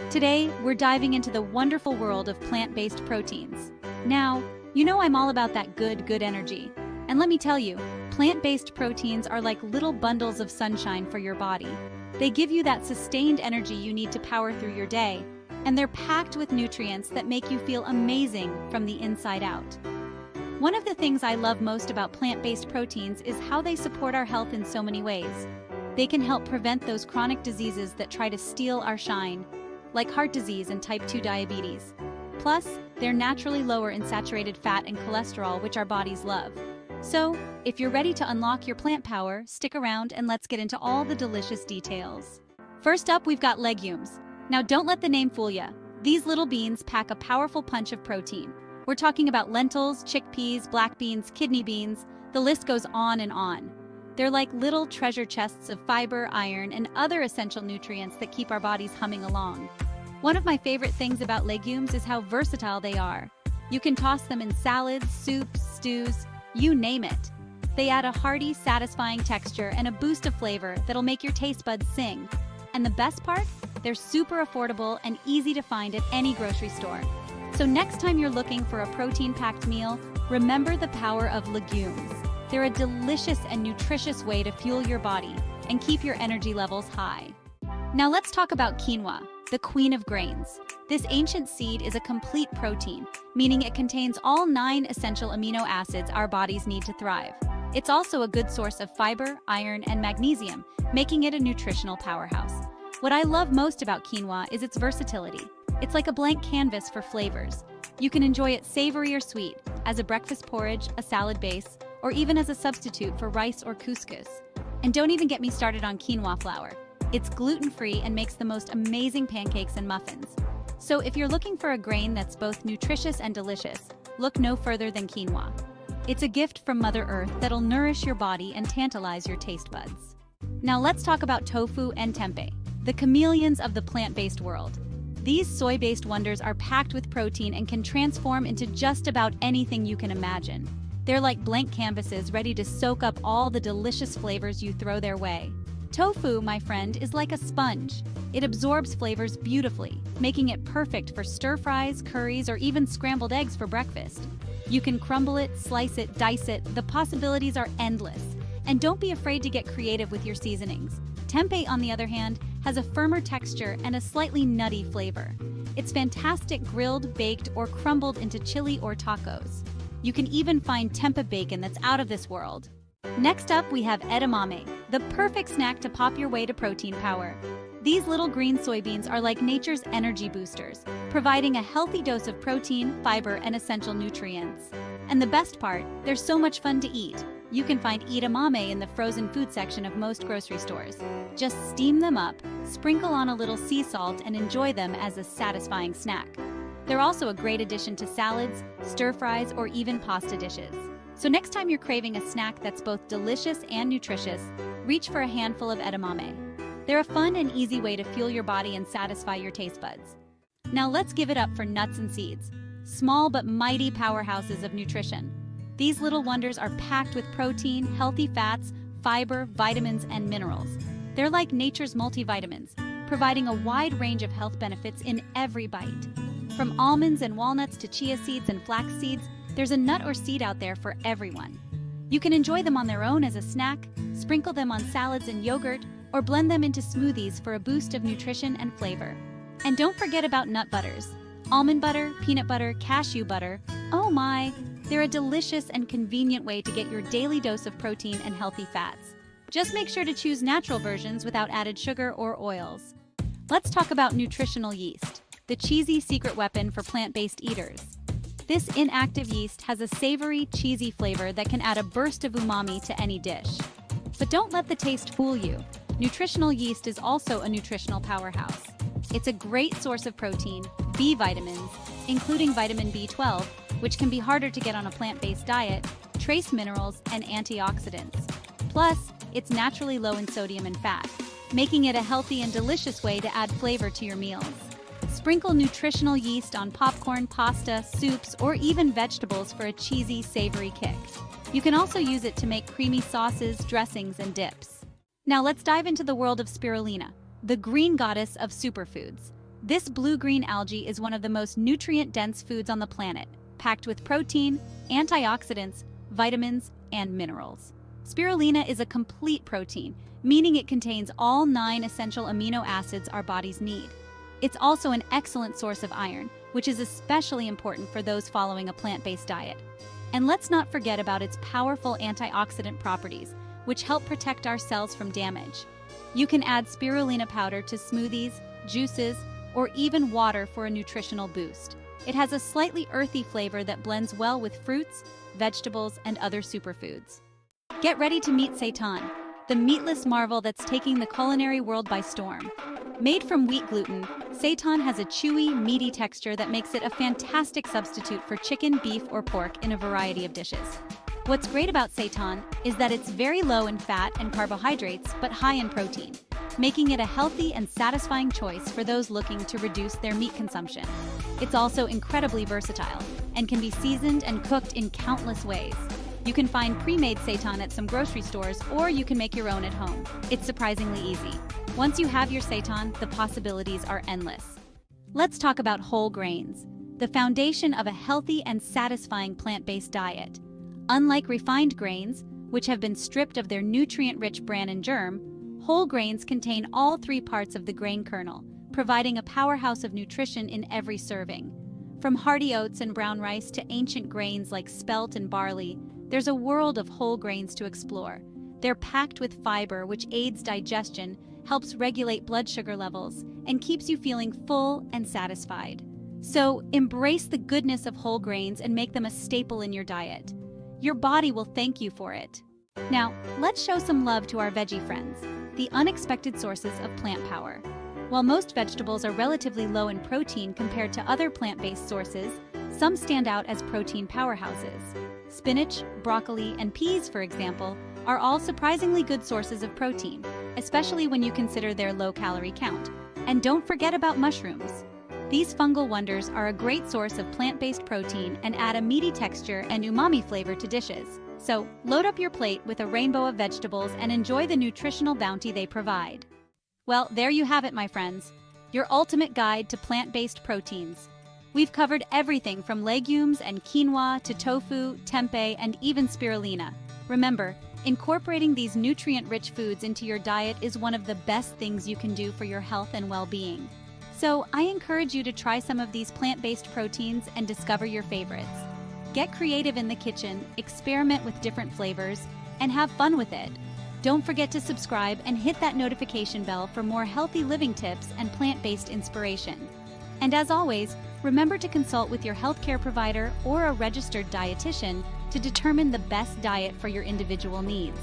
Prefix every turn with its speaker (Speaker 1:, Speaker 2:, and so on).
Speaker 1: Today, we're diving into the wonderful world of plant-based proteins. Now, you know I'm all about that good energy. And let me tell you, plant-based proteins are like little bundles of sunshine for your body. They give you that sustained energy you need to power through your day, and they're packed with nutrients that make you feel amazing from the inside out. One of the things I love most about plant-based proteins is how they support our health in so many ways. They can help prevent those chronic diseases that try to steal our shine, like heart disease and type 2 diabetes. Plus, they're naturally lower in saturated fat and cholesterol, which our bodies love. So, if you're ready to unlock your plant power, stick around and let's get into all the delicious details. First up, we've got legumes. Now, don't let the name fool ya. These little beans pack a powerful punch of protein. We're talking about lentils, chickpeas, black beans, kidney beans. The list goes on and on. They're like little treasure chests of fiber, iron, and other essential nutrients that keep our bodies humming along. One of my favorite things about legumes is how versatile they are. You can toss them in salads, soups, stews, you name it. They add a hearty, satisfying texture and a boost of flavor that'll make your taste buds sing. And the best part? They're super affordable and easy to find at any grocery store. So next time you're looking for a protein-packed meal, remember the power of legumes. They're a delicious and nutritious way to fuel your body and keep your energy levels high. Now let's talk about quinoa, the queen of grains. This ancient seed is a complete protein, meaning it contains all 9 essential amino acids our bodies need to thrive. It's also a good source of fiber, iron, and magnesium, making it a nutritional powerhouse. What I love most about quinoa is its versatility. It's like a blank canvas for flavors. You can enjoy it savory or sweet, as a breakfast porridge, a salad base, or even as a substitute for rice or couscous. And don't even get me started on quinoa flour. It's gluten-free and makes the most amazing pancakes and muffins. So if you're looking for a grain that's both nutritious and delicious, look no further than quinoa. It's a gift from Mother Earth that'll nourish your body and tantalize your taste buds. Now let's talk about tofu and tempeh, the chameleons of the plant-based world. These soy-based wonders are packed with protein and can transform into just about anything you can imagine. They're like blank canvases ready to soak up all the delicious flavors you throw their way. Tofu, my friend, is like a sponge. It absorbs flavors beautifully, making it perfect for stir-fries, curries, or even scrambled eggs for breakfast. You can crumble it, slice it, dice it. The possibilities are endless. And don't be afraid to get creative with your seasonings. Tempeh, on the other hand, has a firmer texture and a slightly nutty flavor. It's fantastic grilled, baked, or crumbled into chili or tacos. You can even find tempeh bacon that's out of this world. Next up, we have edamame, the perfect snack to pop your way to protein power. These little green soybeans are like nature's energy boosters, providing a healthy dose of protein, fiber, and essential nutrients. And the best part, they're so much fun to eat. You can find edamame in the frozen food section of most grocery stores. Just steam them up, sprinkle on a little sea salt, and enjoy them as a satisfying snack. They're also a great addition to salads, stir-fries, or even pasta dishes. So next time you're craving a snack that's both delicious and nutritious, reach for a handful of edamame. They're a fun and easy way to fuel your body and satisfy your taste buds. Now let's give it up for nuts and seeds, small but mighty powerhouses of nutrition. These little wonders are packed with protein, healthy fats, fiber, vitamins, and minerals. They're like nature's multivitamins, providing a wide range of health benefits in every bite. From almonds and walnuts to chia seeds and flax seeds, there's a nut or seed out there for everyone. You can enjoy them on their own as a snack, sprinkle them on salads and yogurt, or blend them into smoothies for a boost of nutrition and flavor. And don't forget about nut butters. Almond butter, peanut butter, cashew butter. Oh my! They're a delicious and convenient way to get your daily dose of protein and healthy fats. Just make sure to choose natural versions without added sugar or oils. Let's talk about nutritional yeast, the cheesy secret weapon for plant-based eaters. This inactive yeast has a savory, cheesy flavor that can add a burst of umami to any dish. But don't let the taste fool you. Nutritional yeast is also a nutritional powerhouse. It's a great source of protein, B vitamins, including vitamin B12, which can be harder to get on a plant-based diet, trace minerals, and antioxidants. Plus, it's naturally low in sodium and fat, making it a healthy and delicious way to add flavor to your meals. Sprinkle nutritional yeast on popcorn, pasta, soups, or even vegetables for a cheesy, savory kick. You can also use it to make creamy sauces, dressings, and dips. Now let's dive into the world of spirulina, the green goddess of superfoods. This blue-green algae is one of the most nutrient-dense foods on the planet, packed with protein, antioxidants, vitamins, and minerals. Spirulina is a complete protein, meaning it contains all 9 essential amino acids our bodies need. It's also an excellent source of iron, which is especially important for those following a plant-based diet. And let's not forget about its powerful antioxidant properties, which help protect our cells from damage. You can add spirulina powder to smoothies, juices, or even water for a nutritional boost. It has a slightly earthy flavor that blends well with fruits, vegetables, and other superfoods. Get ready to meet seitan, the meatless marvel that's taking the culinary world by storm. Made from wheat gluten, seitan has a chewy, meaty texture that makes it a fantastic substitute for chicken, beef, or pork in a variety of dishes. What's great about seitan is that it's very low in fat and carbohydrates, but high in protein, making it a healthy and satisfying choice for those looking to reduce their meat consumption. It's also incredibly versatile and can be seasoned and cooked in countless ways. You can find pre-made seitan at some grocery stores, or you can make your own at home. It's surprisingly easy. Once you have your seitan, the possibilities are endless. Let's talk about whole grains, the foundation of a healthy and satisfying plant-based diet. Unlike refined grains, which have been stripped of their nutrient-rich bran and germ, whole grains contain all 3 parts of the grain kernel, providing a powerhouse of nutrition in every serving. From hearty oats and brown rice to ancient grains like spelt and barley, there's a world of whole grains to explore. They're packed with fiber, which aids digestion, helps regulate blood sugar levels, and keeps you feeling full and satisfied. So, embrace the goodness of whole grains and make them a staple in your diet. Your body will thank you for it. Now, let's show some love to our veggie friends, the unexpected sources of plant power. While most vegetables are relatively low in protein compared to other plant-based sources, some stand out as protein powerhouses. Spinach, broccoli, and peas, for example, are all surprisingly good sources of protein, especially when you consider their low-calorie count. And don't forget about mushrooms. These fungal wonders are a great source of plant-based protein and add a meaty texture and umami flavor to dishes. So, load up your plate with a rainbow of vegetables and enjoy the nutritional bounty they provide. Well, there you have it, my friends. Your ultimate guide to plant-based proteins. We've covered everything from legumes and quinoa to tofu, tempeh, and even spirulina. Remember, incorporating these nutrient-rich foods into your diet is one of the best things you can do for your health and well-being. So, I encourage you to try some of these plant-based proteins and discover your favorites. Get creative in the kitchen, experiment with different flavors, and have fun with it. Don't forget to subscribe and hit that notification bell for more healthy living tips and plant-based inspiration. And as always, remember to consult with your healthcare provider or a registered dietitian to determine the best diet for your individual needs.